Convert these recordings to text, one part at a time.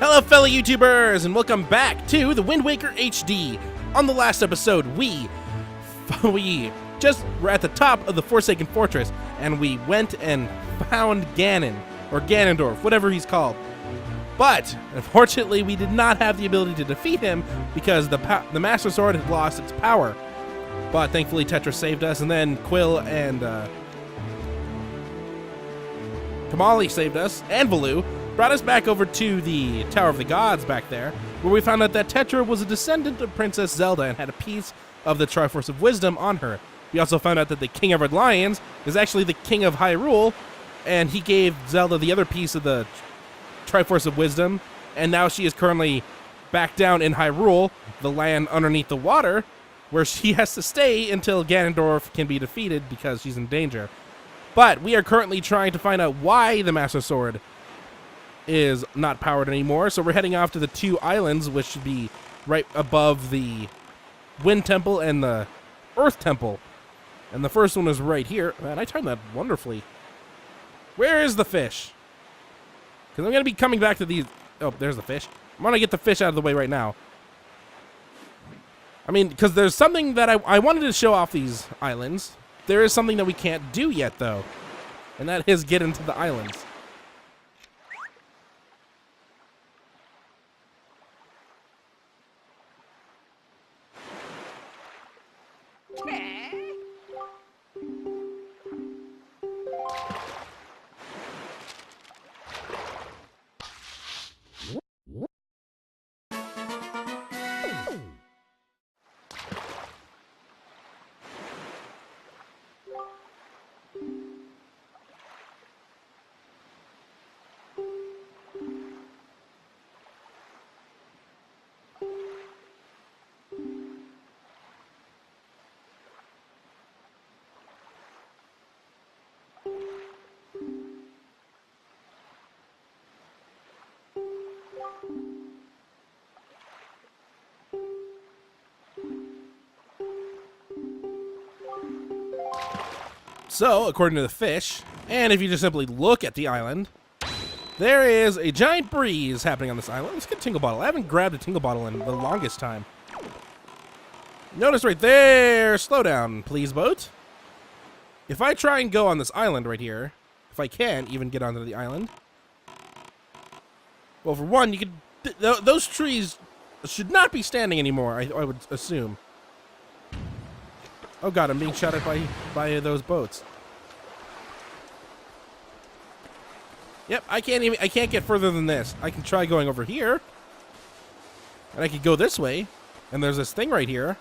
Hello, fellow YouTubers, and welcome back to the Wind Waker HD. On the last episode, we just were at the top of the Forsaken Fortress, and we went and found Ganon, or Ganondorf, whatever he's called. But, unfortunately, we did not have the ability to defeat him because the Master Sword had lost its power. But thankfully, Tetra saved us, and then Quill and Kamali saved us, and Valoo brought us back over to the Tower of the Gods back there, where we found out that Tetra was a descendant of Princess Zelda and had a piece of the Triforce of Wisdom on her. We also found out that the King of Red Lions is actually the King of Hyrule, and he gave Zelda the other piece of the Triforce of Wisdom, and now she is currently back down in Hyrule, the land underneath the water, where she has to stay until Ganondorf can be defeated because she's in danger. But we are currently trying to find out why the Master Sword is not powered anymore, so we're heading off to the two islands, which should be right above the Wind Temple and the Earth Temple. And the first one is right here. Man, I timed that wonderfully. Where is the fish? Because I'm going to be coming back to these... Oh, there's the fish. I'm going to get the fish out of the way right now. I mean, because there's something that I wanted to show off these islands. There is something that we can't do yet, though. And that is get into the islands. So, according to the fish, and if you just simply look at the island, there is a giant breeze happening on this island. Let's get a Tingle Bottle. I haven't grabbed a Tingle Bottle in the longest time. Notice right there, slow down, please, boat. If I try and go on this island right here, if I can even get onto the island, well, for one, you could, those trees should not be standing anymore, I would assume. Oh god, I'm being shot at by those boats. Yep, I can't get further than this. I can try going over here. And I could go this way. And there's this thing right here.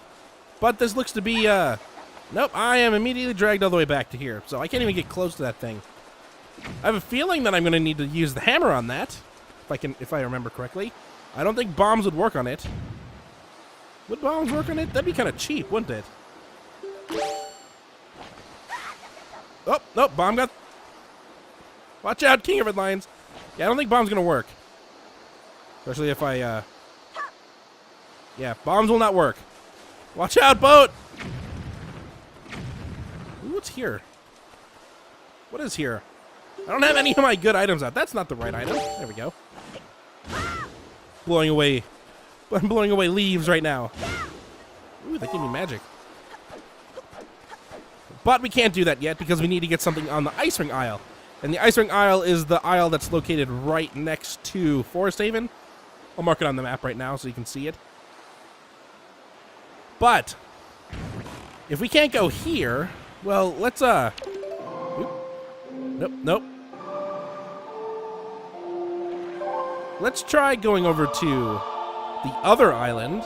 But this looks to be, nope, I am immediately dragged all the way back to here. So I can't even get close to that thing. I have a feeling that I'm going to need to use the hammer on that. If I remember correctly. I don't think bombs would work on it. Would bombs work on it? That'd be kind of cheap, wouldn't it? Oh, no, bomb got... Watch out, King of Red Lions. Yeah, I don't think bomb's gonna work. Especially if I, yeah, bombs will not work. Watch out, boat! Ooh, what's here? What is here? I don't have any of my good items out. That's not the right item. There we go. I'm blowing away leaves right now. Ooh, they give me magic. But we can't do that yet because we need to get something on the Ice Ring Isle. And the Ice Ring Isle is the isle that's located right next to Forest Haven. I'll mark it on the map right now so you can see it. But if we can't go here, well, let's Nope. Let's try going over to the other island,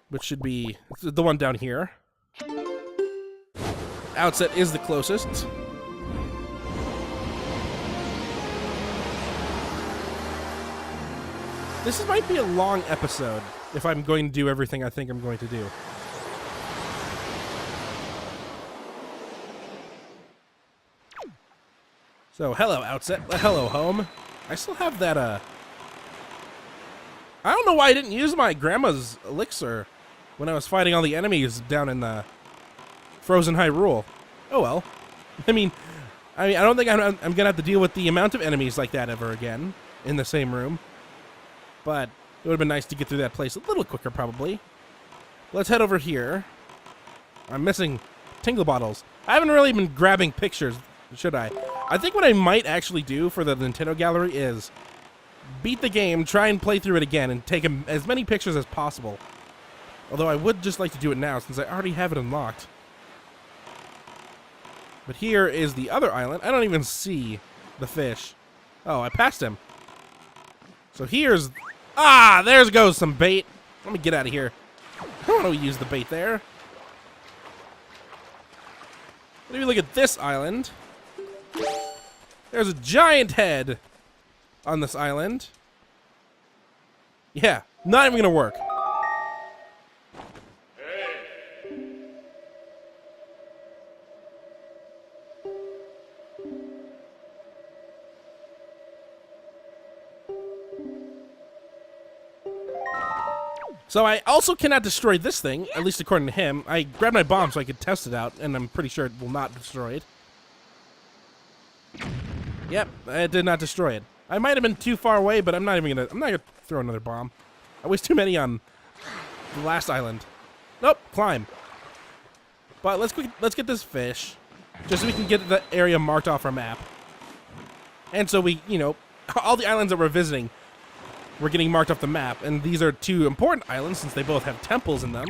which should be the one down here. Outset is the closest. This might be a long episode if I'm going to do everything I think I'm going to do. So, hello, Outset. Hello, home. I still have that, I don't know why I didn't use my grandma's elixir when I was fighting all the enemies down in the Frozen Hyrule. Oh well. I mean, I mean, I don't think I'm going to have to deal with the amount of enemies like that ever again in the same room. But it would have been nice to get through that place a little quicker, probably. Let's head over here. I'm missing tingle bottles. I haven't really been grabbing pictures, should I? I think what I might actually do for the Nintendo gallery is beat the game, try and play through it again, and take as many pictures as possible. Although I would just like to do it now, since I already have it unlocked. But here is the other island. I don't even see the fish. Oh, I passed him. So here's... Ah, there goes some bait. Let me get out of here. I don't want to use the bait there. But if you look at this island, there's a giant head on this island. Yeah, not even gonna work. So I also cannot destroy this thing, at least according to him. I grabbed my bomb so I could test it out, and I'm pretty sure it will not destroy it. Yep, it did not destroy it. I might have been too far away, but I'm not gonna throw another bomb. I waste too many on the last island. Nope, climb. But let's get this fish, just so we can get the area marked off our map. And so we, all the islands that we're visiting, we're getting marked off the map, and these are two important islands since they both have temples in them.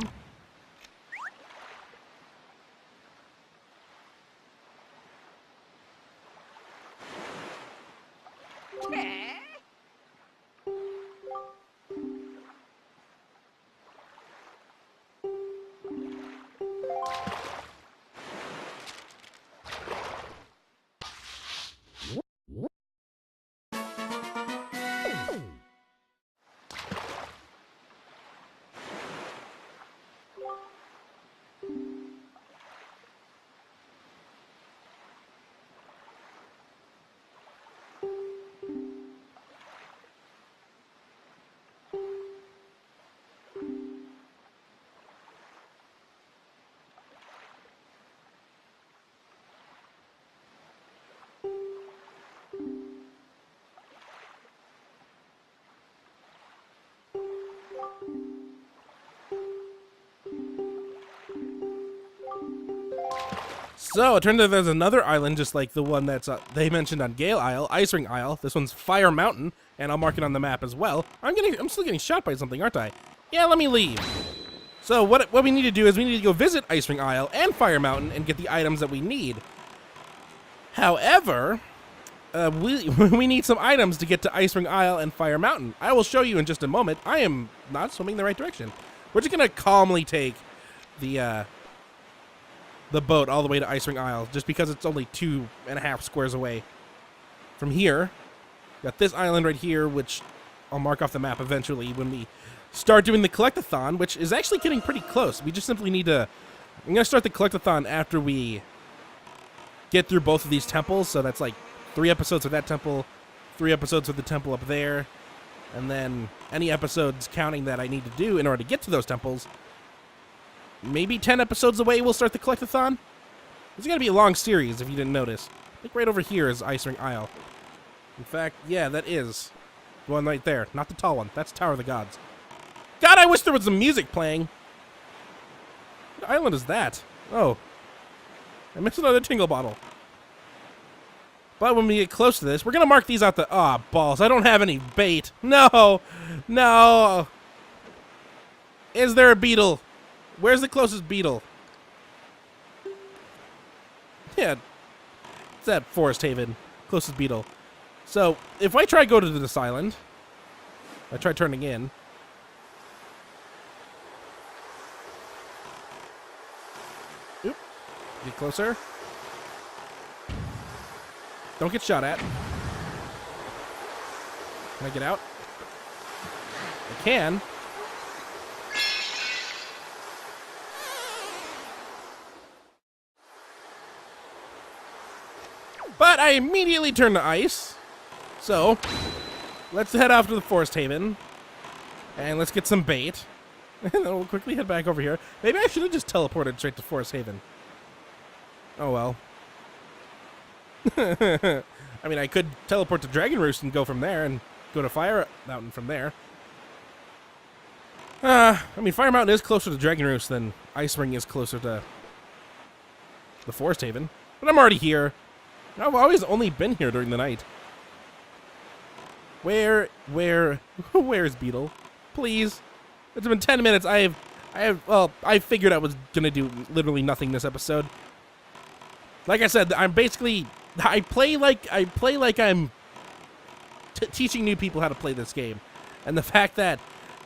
So it turns out there's another island just like the one that's they mentioned on Gale Isle, Ice Ring Isle. This one's Fire Mountain, and I'll mark it on the map as well. I'm still getting shot by something, aren't I? Yeah, let me leave. So what we need to do is we need to go visit Ice Ring Isle and Fire Mountain and get the items that we need. However, we need some items to get to Ice Ring Isle and Fire Mountain. I will show you in just a moment. I am not swimming in the right direction. We're just gonna calmly take the boat all the way to Ice Ring Isle, just because it's only 2.5 squares away from here. Got this island right here, which I'll mark off the map eventually when we start doing the collectathon, which is actually getting pretty close. We just simply need to... I'm going to start the collectathon after we get through both of these temples, so that's like 3 episodes of that temple, 3 episodes of the temple up there, and then any episodes counting that I need to do in order to get to those temples. Maybe 10 episodes away we'll start the collectathon. It's going to be a long series if you didn't notice. I think right over here is Ice Ring Isle. In fact, yeah, that is the one right there. Not the tall one. That's Tower of the Gods. God, I wish there was some music playing. What island is that? Oh. I missed another tingle bottle. But when we get close to this, we're going to mark these out the... Ah, balls. I don't have any bait. No. No. Is there a beetle? Where's the closest beetle? Yeah, it's at Forest Haven. Closest beetle. So, if I try to go to this island, I try turning in. Oop. Get closer. Don't get shot at. Can I get out? I can. But I immediately turn to ice. So, let's head off to the Forest Haven. And let's get some bait. And then we'll quickly head back over here. Maybe I should have just teleported straight to Forest Haven. Oh well. I mean, I could teleport to Dragon Roost and go from there and go to Fire Mountain from there. I mean, Fire Mountain is closer to Dragon Roost than Ice Ring is closer to the Forest Haven. But I'm already here. I've always only been here during the night. Where is Beetle? Please. It's been 10 minutes. Well, I figured I was gonna do literally nothing this episode. Like I said, I'm basically, I play like I'm teaching new people how to play this game. And the fact that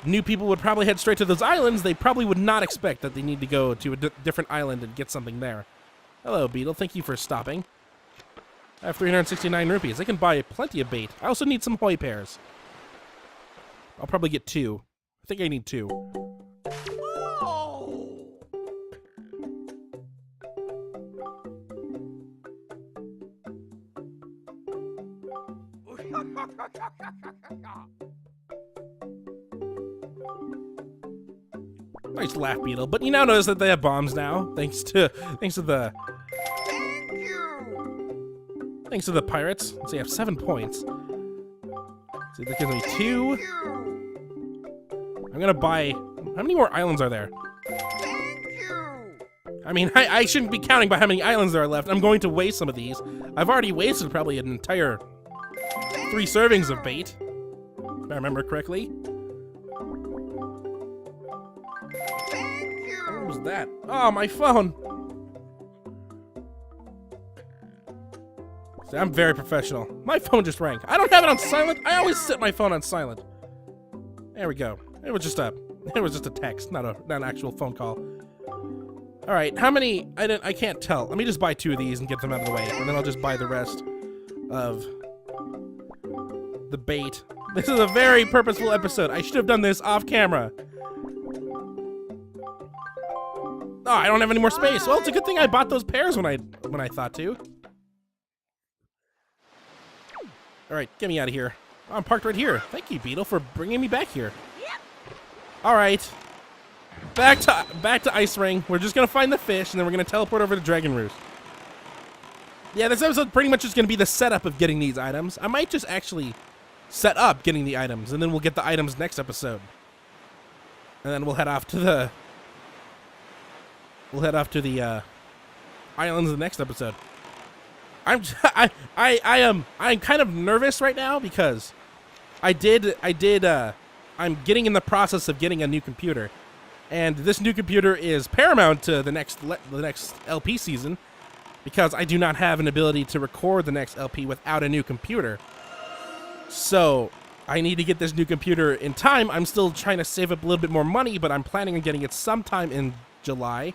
new people would probably head straight to those islands, they probably would not expect that they need to go to a different island and get something there. Hello, Beetle. Thank you for stopping. I have 369 rupees. I can buy plenty of bait. I also need some hoi pears. I'll probably get 2. I think I need 2. Nice laugh, Beetle. But you now notice that they have bombs now, thanks to the pirates. So you have 7 points. See, that gives me 2. I'm gonna buy. How many more islands are there? I mean, I shouldn't be counting by how many islands there are left. I'm going to waste some of these. I've already wasted probably an entire 3 servings of bait, if I remember correctly. What was that? Oh, my phone. See, I'm very professional. My phone just rang. I don't have it on silent. I always set my phone on silent. There we go. It was just a text, not an actual phone call. All right, how many? I can't tell. Let me just buy 2 of these and get them out of the way, and then I'll just buy the rest of the bait. This is a very purposeful episode. I should have done this off camera. Oh, I don't have any more space. Well, it's a good thing I bought those pears when I thought to. All right, get me out of here. Oh, I'm parked right here. Thank you, Beetle, for bringing me back here. All right, back to Ice Ring. We're just gonna find the fish, and then we're gonna teleport over to Dragon Roost. Yeah, this episode pretty much is gonna be the setup of getting these items. I might just actually set up getting the items, and then we'll get the items next episode, and then we'll head off to the islands the next episode. I'm kind of nervous right now because I'm getting in the process of getting a new computer, and this new computer is paramount to the next LP season because I do not have an ability to record the next LP without a new computer. So I need to get this new computer in time. I'm still trying to save up a little bit more money, but I'm planning on getting it sometime in July.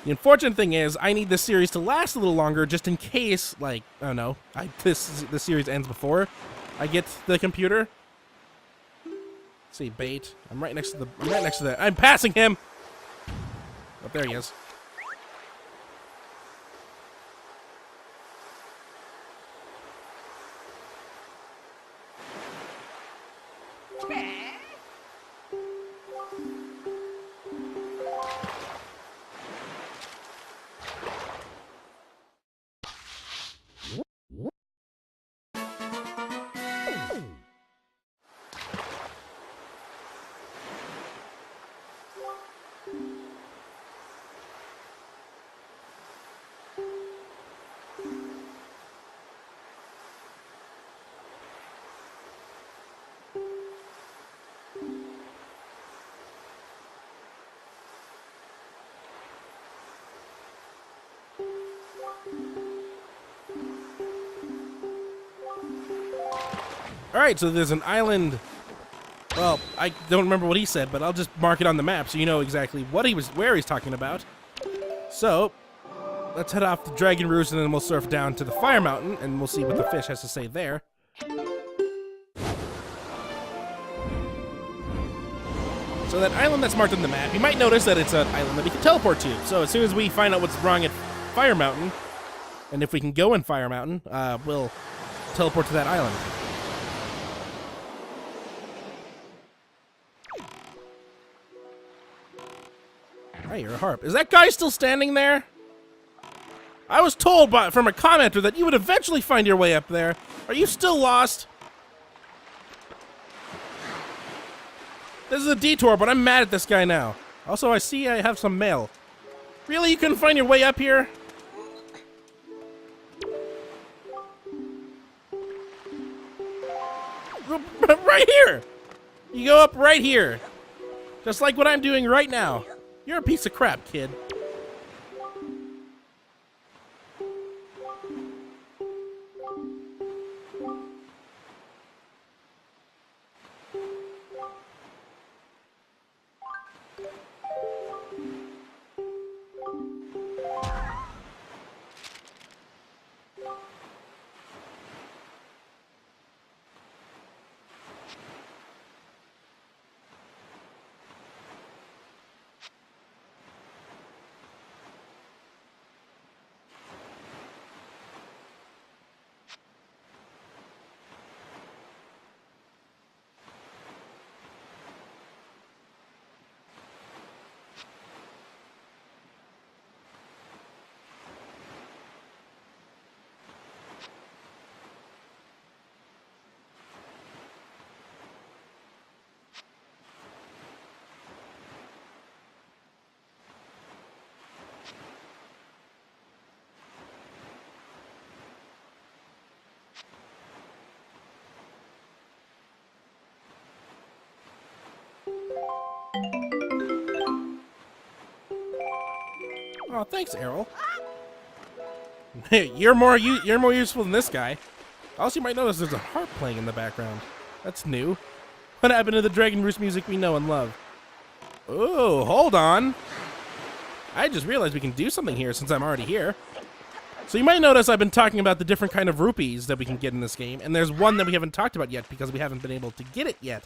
The unfortunate thing is, I need this series to last a little longer, just in case, like, I don't know, this series ends before I get the computer. Let's see, bait. I'm right next to the. I'm passing him. Oh, there he is. All right, so there's an island. Well, I don't remember what he said, but I'll just mark it on the map so you know exactly where he's talking about. So, let's head off to Dragon Roost, and then we'll surf down to the Fire Mountain, and we'll see what the fish has to say there. So that island that's marked on the map, you might notice that it's an island that we can teleport to. So as soon as we find out what's wrong at Fire Mountain, and if we can go in Fire Mountain, we'll teleport to that island. Hey, you're a harp. Is that guy still standing there? I was told from a commenter that you would eventually find your way up there. Are you still lost? This is a detour, but I'm mad at this guy now. Also, I see I have some mail. Really? You couldn't find your way up here? Right here! You go up right here. Just like what I'm doing right now. You're a piece of crap, kid. Oh, thanks, Errol. Hey, you're more useful than this guy. Also, you might notice there's a harp playing in the background. That's new. What happened to the Dragon Roost music we know and love? Oh, hold on. I just realized we can do something here since I'm already here. So you might notice I've been talking about the different kind of rupees that we can get in this game, and there's one that we haven't talked about yet because we haven't been able to get it yet.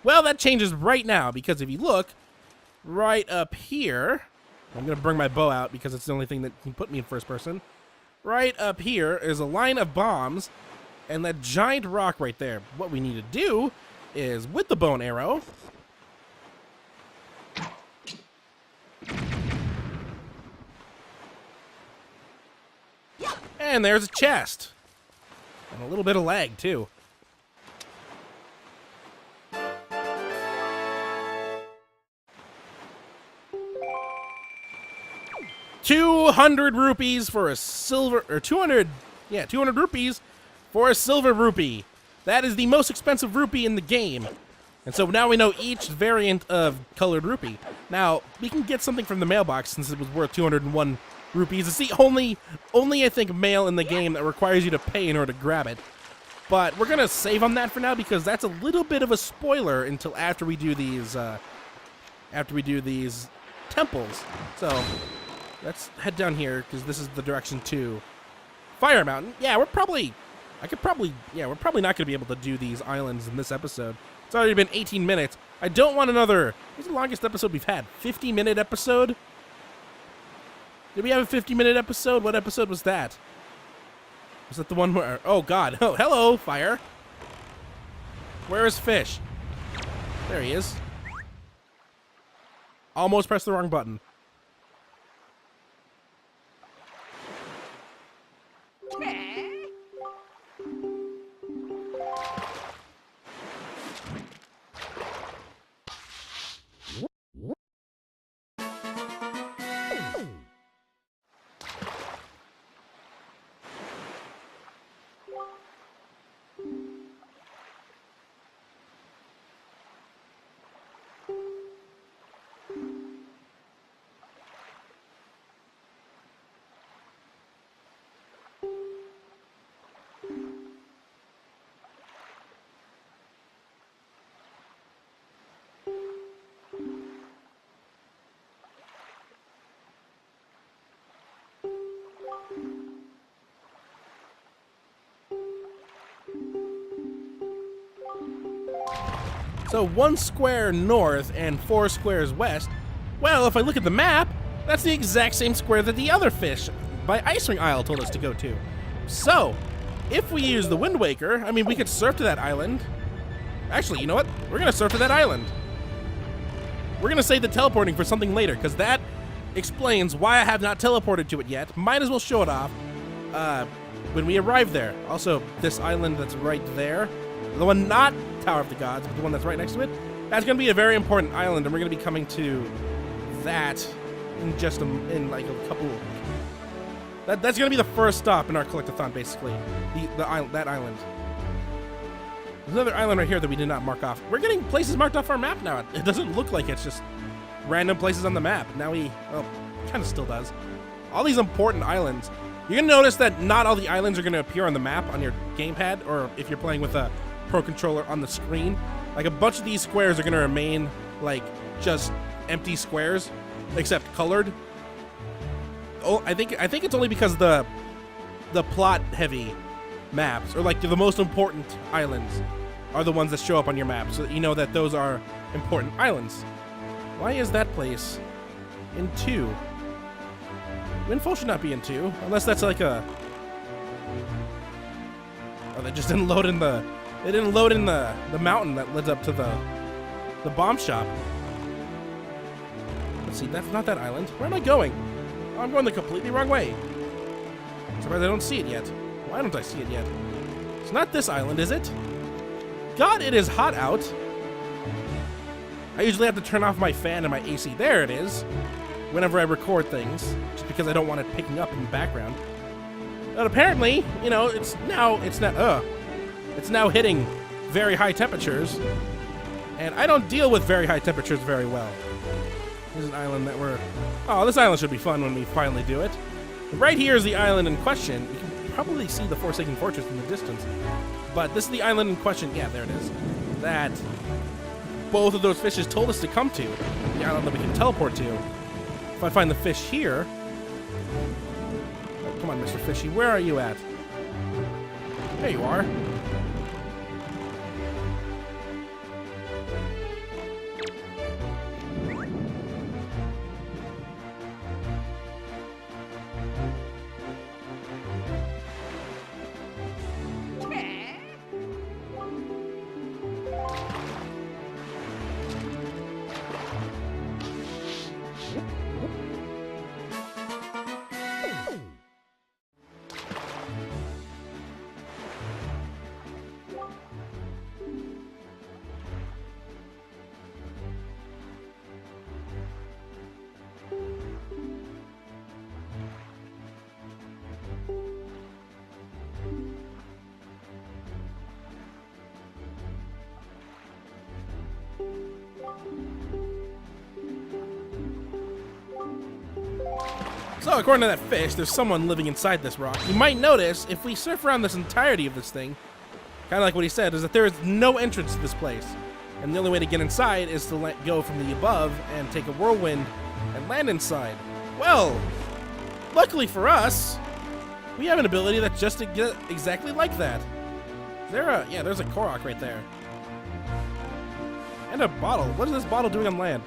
Well, that changes right now because if you look right up here, I'm going to bring my bow out because it's the only thing that can put me in first person. Right up here is a line of bombs and that giant rock right there. What we need to do is, with the bow and arrow, and there's a chest. And a little bit of lag, too. $200 rupees for a silver, or 200 rupees for a silver rupee. That is the most expensive rupee in the game. And so now we know each variant of colored rupee. Now, we can get something from the mailbox since it was worth 201 rupees. It's the only I think mail in the game that requires you to pay in order to grab it. But we're gonna save on that for now because that's a little bit of a spoiler until after we do these temples. So let's head down here because this is the direction to Fire Mountain. Yeah, we're probably not gonna be able to do these islands in this episode. It's already been 18 minutes. I don't want another. What's the longest episode we've had? 50-minute episode? Did we have a 50-minute episode? What episode was that? Was that the one where... Oh, God. Oh, hello, fire. Where is Fish? There he is. Almost pressed the wrong button. So 1 square north and 4 squares west. Well, if I look at the map, that's the exact same square that the other fish by Ice Ring Isle told us to go to. So, if we use the Wind Waker, I mean, we could surf to that island. Actually, you know what? We're gonna surf to that island. We're gonna save the teleporting for something later, because that explains why I have not teleported to it yet. Might as well show it off when we arrive there. Also, this island that's right there, the one not Tower of the Gods, but the one that's right next to it, that's going to be a very important island, and we're going to be coming to that in just in like a couple. That's going to be the first stop in our collectathon, basically. That island. There's another island right here that we did not mark off. We're getting places marked off our map now. It doesn't look like it's just random places on the map. Now well, kind of still does. All these important islands. You're going to notice that not all the islands are going to appear on the map on your gamepad, or if you're playing with a Pro Controller on the screen. Like, a bunch of these squares are going to remain, like, just empty squares, except colored. Oh, I think it's only because the plot-heavy maps, or, like, the most important islands, are the ones that show up on your map, so that you know that those are important islands. Why is that place in 2? Windfall should not be in 2, unless that's like a... Oh, they just didn't load in the... They didn't load in the mountain that leads up to the bomb shop. Let's see, that's not that island. Where am I going? Oh, I'm going the completely wrong way. Surprised I don't see it yet. Why don't I see it yet? It's not this island, is it? God, it is hot out. I usually have to turn off my fan and my AC. There it is. Whenever I record things, just because I don't want it picking up in the background. But apparently, you know, it's now hitting very high temperatures, and I don't deal with very high temperatures very well. Here's an island that this island should be fun when we finally do it. Right here is the island in question. You can probably see the Forsaken Fortress in the distance, but this is the island in question. Yeah, there it is. That both of those fishes told us to come to. The island that we can teleport to. If I find the fish here... Oh, come on, Mr. Fishy, where are you at? There you are. So, according to that fish, there's someone living inside this rock. You might notice, if we surf around this entirety of this thing, kind of like what he said, is that there is no entrance to this place. And the only way to get inside is to go from the above and take a whirlwind and land inside. Well, luckily for us, we have an ability that's just exactly like that. Yeah, there's a Korok right there. And a bottle. What is this bottle doing on land?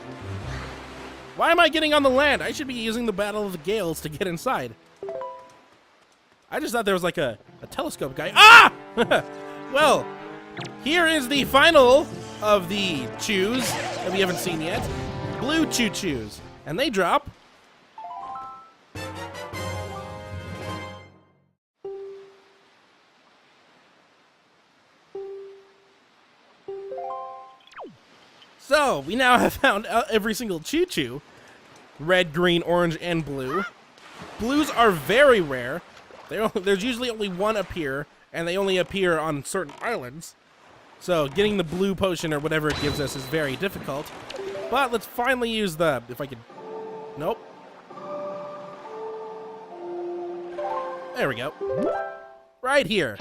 Why am I getting on the land? I should be using the Battle of the Gales to get inside. I just thought there was like a telescope guy. Ah! Well, here is the final of the chews that we haven't seen yet. Blue choo-choos. And they drop. So, we now have found every single choo-choo. Red, green, orange, and blue. Blues are very rare. There's usually only one appear, and they only appear on certain islands. So, getting the blue potion or whatever it gives us is very difficult. But let's finally use if I could... Nope. There we go. Right here.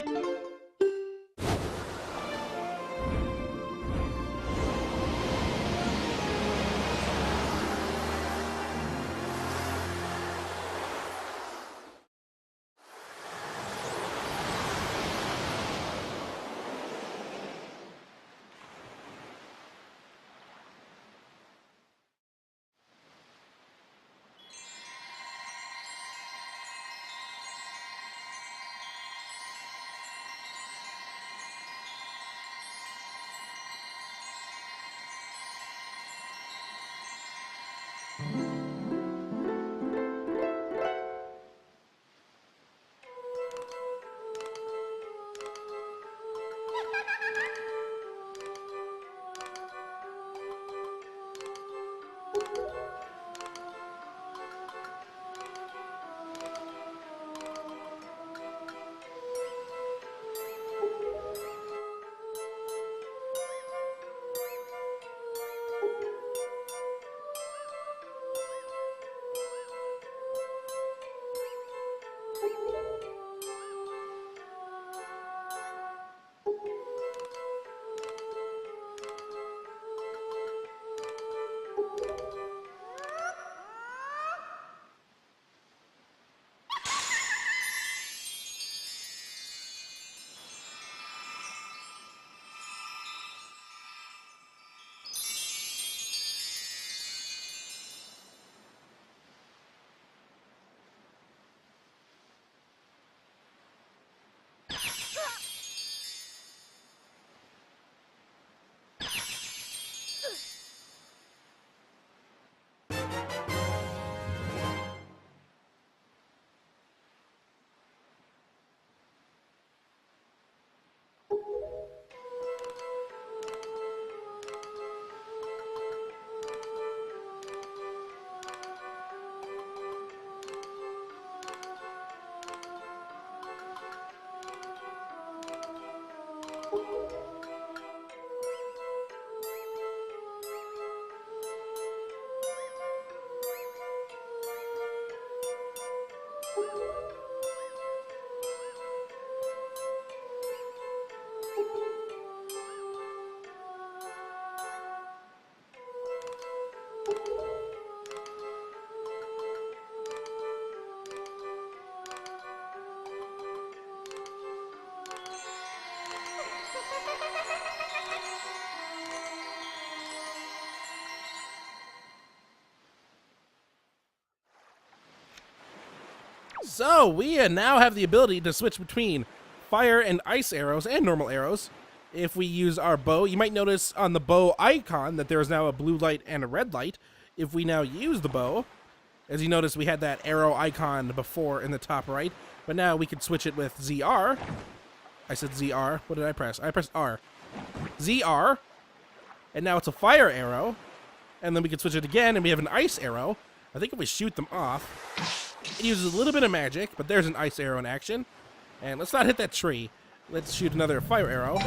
So we now have the ability to switch between fire and ice arrows and normal arrows. If we use our bow, you might notice on the bow icon that there is now a blue light and a red light. If we now use the bow, as you notice, we had that arrow icon before in the top right, but now we can switch it with ZR. I said ZR. What did I press? I pressed R. ZR. And now it's a fire arrow. And then we can switch it again, and we have an ice arrow. I think if we shoot them off, it uses a little bit of magic, but there's an ice arrow in action. And let's not hit that tree. Let's shoot another fire arrow.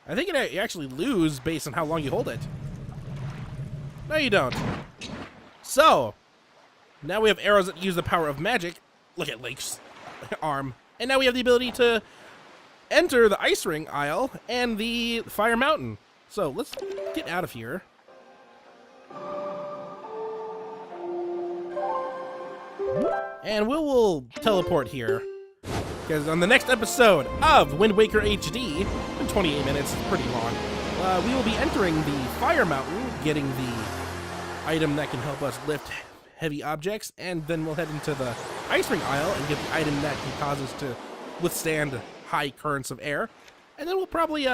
I think you actually lose based on how long you hold it. No, you don't. So, now we have arrows that use the power of magic. Look at Lake's arm. And now we have the ability to enter the ice ring aisle and the fire mountain. So, let's get out of here. And we'll teleport here. Because on the next episode of Wind Waker HD, in 28 minutes, it's pretty long, we will be entering the Fire Mountain, getting the item that can help us lift heavy objects, and then we'll head into the Ice Ring Isle and get the item that can cause us to withstand high currents of air. And then we'll probably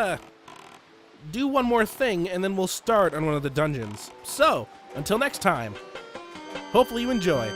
do one more thing, and then we'll start on one of the dungeons. So, until next time, hopefully you enjoy.